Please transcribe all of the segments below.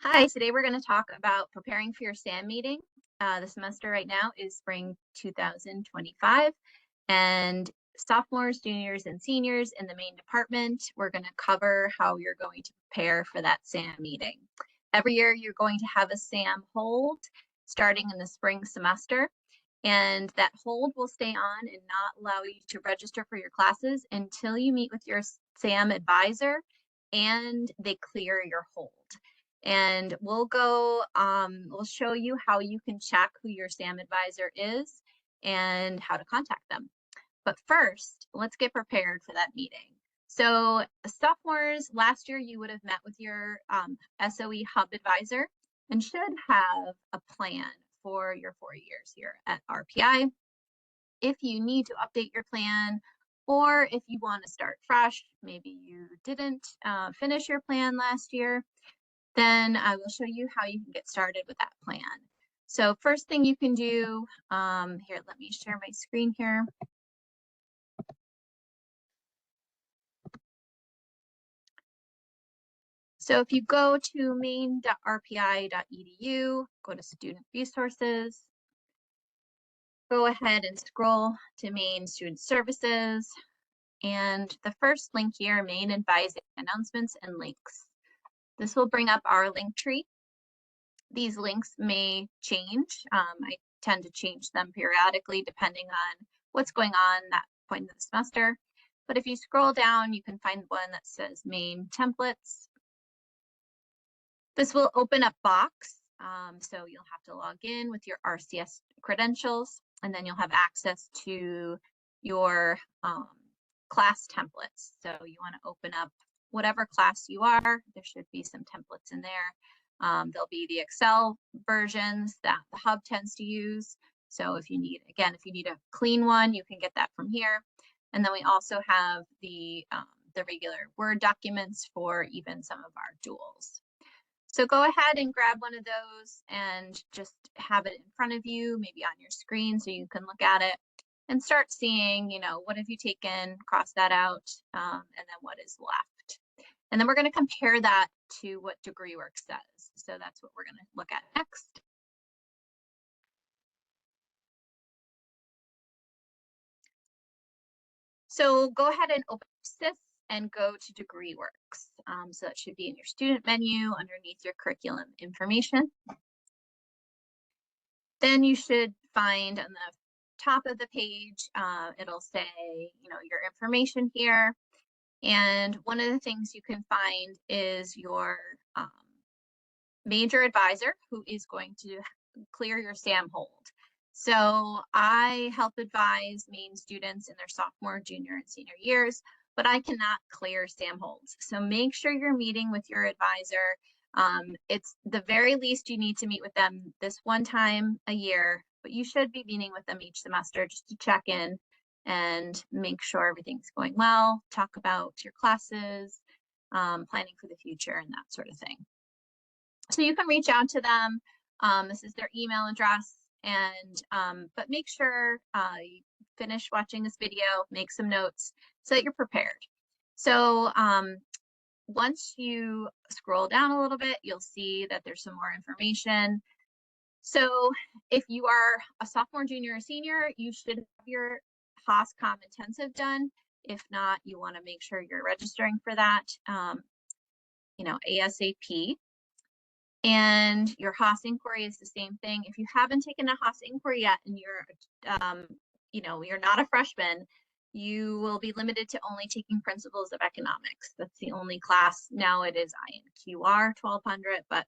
Hi, today we're going to talk about preparing for your SAM meeting. The semester right now is spring 2025, and sophomores, juniors, and seniors in the main department, we're going to cover how you're going to prepare for that SAM meeting. Every year you're going to have a SAM hold starting in the spring semester, and that hold will stay on and not allow you to register for your classes until you meet with your SAM advisor and they clear your hold. And we'll show you how you can check who your SAM advisor is and how to contact them. But first, let's get prepared for that meeting. So sophomores, last year you would have met with your SOE Hub advisor and should have a plan for your 4 years here at RPI. If you need to update your plan, or if you want to start fresh, maybe you didn't finish your plan last year, then I will show you how you can get started with that plan. So first thing you can do, here, let me share my screen here. So if you go to main.rpi.edu, go to student resources, go ahead and scroll to main student services. And the first link here, main advising announcements and links. This will bring up our link tree. These links may change. I tend to change them periodically depending on what's going on that point of the semester. But if you scroll down, you can find one that says main templates. This will open up Box. So you'll have to log in with your RCS credentials, and then you'll have access to your class templates. So you want to open up whatever class you are. There should be some templates in there. There'll be the Excel versions that the Hub tends to use. So if you need, again, if you need a clean one, you can get that from here. And then we also have the regular Word documents for even some of our duals. So go ahead and grab one of those and just have it in front of you, maybe on your screen so you can look at it and start seeing, what have you taken, cross that out, and then what is left. And then we're going to compare that to what DegreeWorks says. So that's what we're going to look at next. So go ahead and open SIS and go to DegreeWorks. So that should be in your student menu underneath your curriculum information. Then you should find on the top of the page, it'll say, your information here. And one of the things you can find is your major advisor who is going to clear your SAM hold. So I help advise Maine students in their sophomore, junior, and senior years, but I cannot clear SAM holds. So make sure you're meeting with your advisor. It's the very least you need to meet with them this one time a year, but you should be meeting with them each semester just to check in and make sure everything's going well, talk about your classes, planning for the future, and that sort of thing. So you can reach out to them. This is their email address, and but make sure you finish watching this video, make some notes so that you're prepared. So once you scroll down a little bit, you'll see that there's some more information. So if you are a sophomore, junior, or senior, you should have your Haas Comm Intensive done. If not, you want to make sure you're registering for that, ASAP. And your Haas inquiry is the same thing. If you haven't taken a Haas inquiry yet and you're not a freshman, you will be limited to only taking Principles of Economics. That's the only class. Now it is INQR 1200, but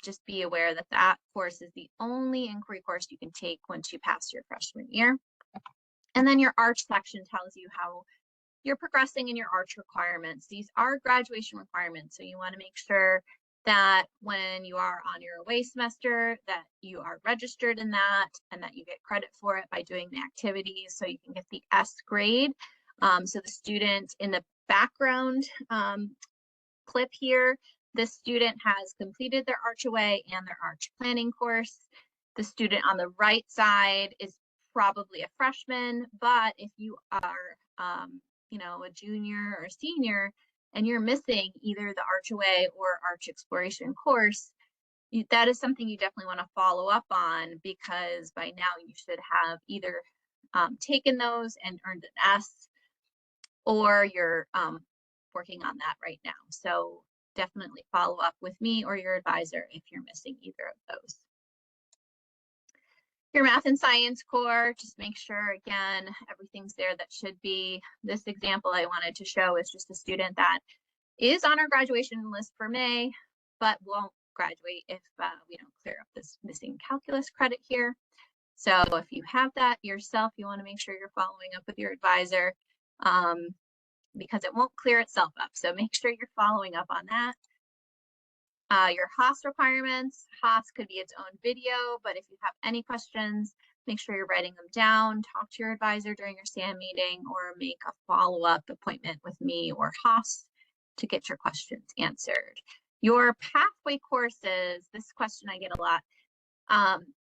just be aware that that course is the only inquiry course you can take once you pass your freshman year. And then your ARCH section tells you how you're progressing in your ARCH requirements. These are graduation requirements, so you want to make sure that when you are on your away semester that you are registered in that and that you get credit for it by doing the activities so you can get the S grade. So the student in the background clip here, this student has completed their ARCH away and their ARCH planning course. The student on the right side is probably a freshman, but if you are a junior or senior, and you're missing either the Archway or Arch Exploration course, that is something you definitely want to follow up on, because by now you should have either taken those and earned an S, or you're working on that right now. So definitely follow up with me or your advisor if you're missing either of those. Your math and science core, just make sure, again, everything's there that should be. This example I wanted to show is just a student that is on our graduation list for May, but won't graduate if we don't clear up this missing calculus credit here. So if you have that yourself, you want to make sure you're following up with your advisor, because it won't clear itself up. So make sure you're following up on that. Your HOS requirements. HOS could be its own video, but if you have any questions, make sure you're writing them down. Talk to your advisor during your SAM meeting, or make a follow-up appointment with me or HOS to get your questions answered. Your pathway courses, this question I get a lot.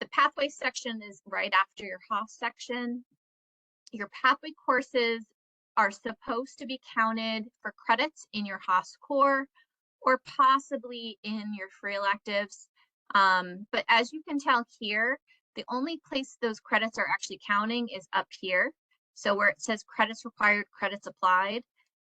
The pathway section is right after your HOS section. Your pathway courses are supposed to be counted for credits in your HOS core, or possibly in your free electives. But as you can tell here, the only place those credits are actually counting is up here. So where it says credits required, credits applied,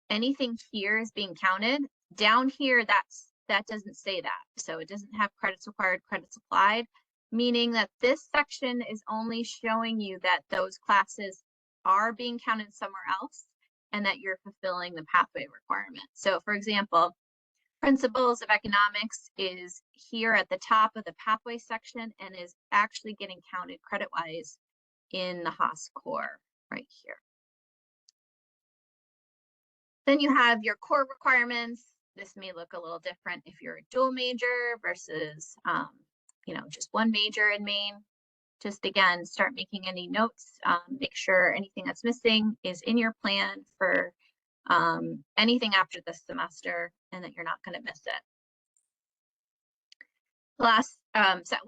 anything here is being counted. Down here, that doesn't say that. So it doesn't have credits required, credits applied, meaning that this section is only showing you that those classes are being counted somewhere else and that you're fulfilling the pathway requirement. So for example, Principles of Economics is here at the top of the pathway section and is actually getting counted credit-wise in the HOS core right here. Then you have your core requirements. This may look a little different if you're a dual major versus, just one major in Maine. Just again, start making any notes. Make sure anything that's missing is in your plan for anything after this semester, and that you're not going to miss it. Last,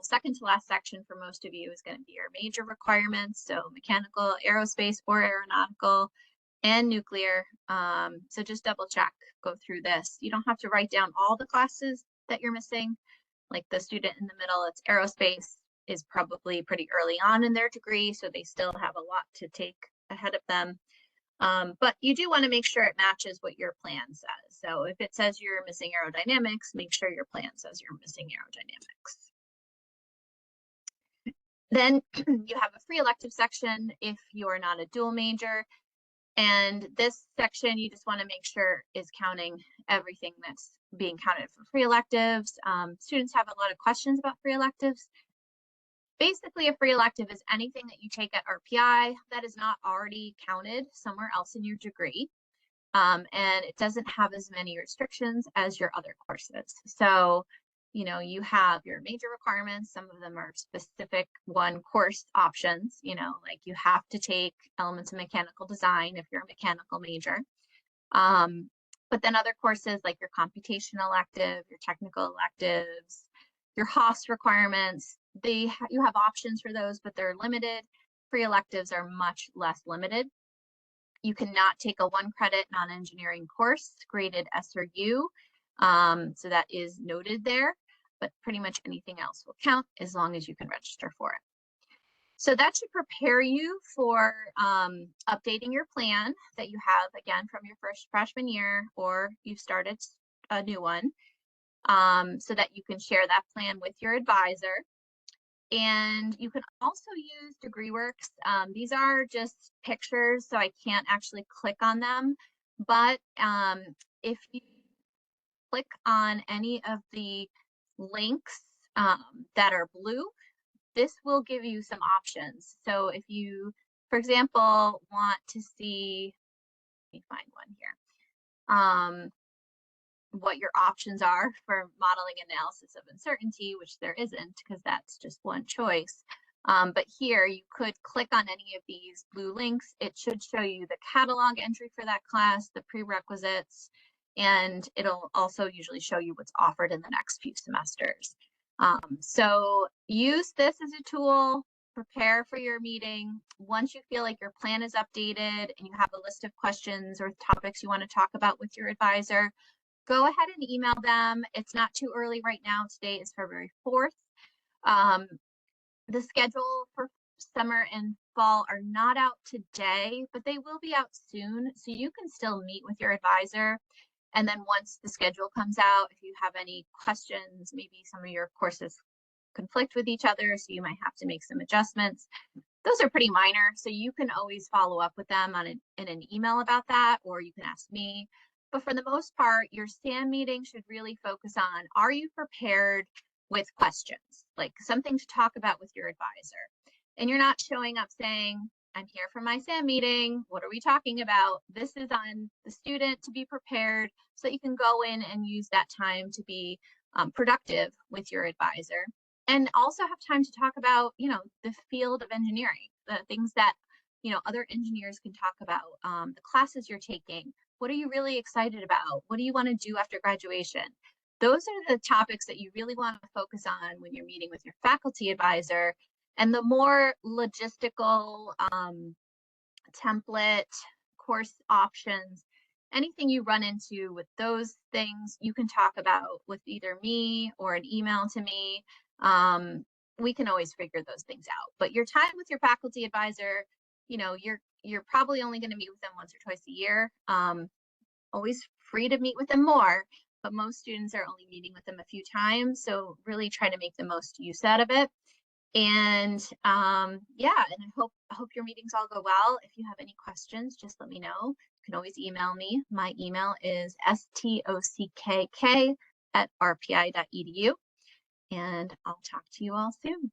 second to last section for most of you is going to be your major requirements. So mechanical, aerospace, or aeronautical, and nuclear. So just double check, go through this. You don't have to write down all the classes that you're missing. Like the student in the middle, it's aerospace, is probably pretty early on in their degree, so they still have a lot to take ahead of them. But you do want to make sure it matches what your plan says. So if it says you're missing aerodynamics, make sure your plan says you're missing aerodynamics. Then you have a free elective section if you're not a dual major. And this section, you just want to make sure is counting everything that's being counted for free electives. Students have a lot of questions about free electives. Basically, a free elective is anything that you take at RPI that is not already counted somewhere else in your degree. And it doesn't have as many restrictions as your other courses. So, you have your major requirements. Some of them are specific one course options, like you have to take elements of mechanical design if you're a mechanical major. But then other courses like your computation elective, your technical electives, your HOS requirements, you have options for those, but they're limited. Free electives are much less limited. You cannot take a 1 credit non-engineering course graded S or U. So that is noted there, but pretty much anything else will count as long as you can register for it. So that should prepare you for updating your plan that you have, again, from your first freshman year, or you've started a new one, so that you can share that plan with your advisor. And you can also use DegreeWorks. These are just pictures, so I can't actually click on them. But if you click on any of the links that are blue, this will give you some options. So if you, for example, want to see, let me find one here, what your options are for modeling analysis of uncertainty, which there isn't because that's just one choice. But here you could click on any of these blue links. It should show you the catalog entry for that class, the prerequisites, and it'll also usually show you what's offered in the next few semesters. So use this as a tool. prepare for your meeting. Once you feel like your plan is updated and you have a list of questions or topics you want to talk about with your advisor, go ahead and email them. It's not too early right now. Today is February 4th. The schedule for summer and fall are not out today, but they will be out soon. So you can still meet with your advisor. And then once the schedule comes out, if you have any questions, maybe some of your courses conflict with each other, so you might have to make some adjustments. Those are pretty minor, so you can always follow up with them in an email about that, or you can ask me. But for the most part, your SAM meeting should really focus on, are you prepared with questions, like something to talk about with your advisor? And you're not showing up saying, I'm here for my SAM meeting. What are we talking about? This is on the student to be prepared so that you can go in and use that time to be productive with your advisor. And also have time to talk about, the field of engineering, the things that, other engineers can talk about, the classes you're taking. What are you really excited about? What do you want to do after graduation? Those are the topics that you really want to focus on when you're meeting with your faculty advisor. And the more logistical template, course options, anything you run into with those things, you can talk about with either me or an email to me. We can always figure those things out. But your time with your faculty advisor, you're probably only going to meet with them once or twice a year. Always free to meet with them more, but most students are only meeting with them a few times. So really try to make the most use out of it. And yeah, and I hope your meetings all go well. If you have any questions, just let me know. You can always email me. My email is stockk@rpi.edu. And I'll talk to you all soon.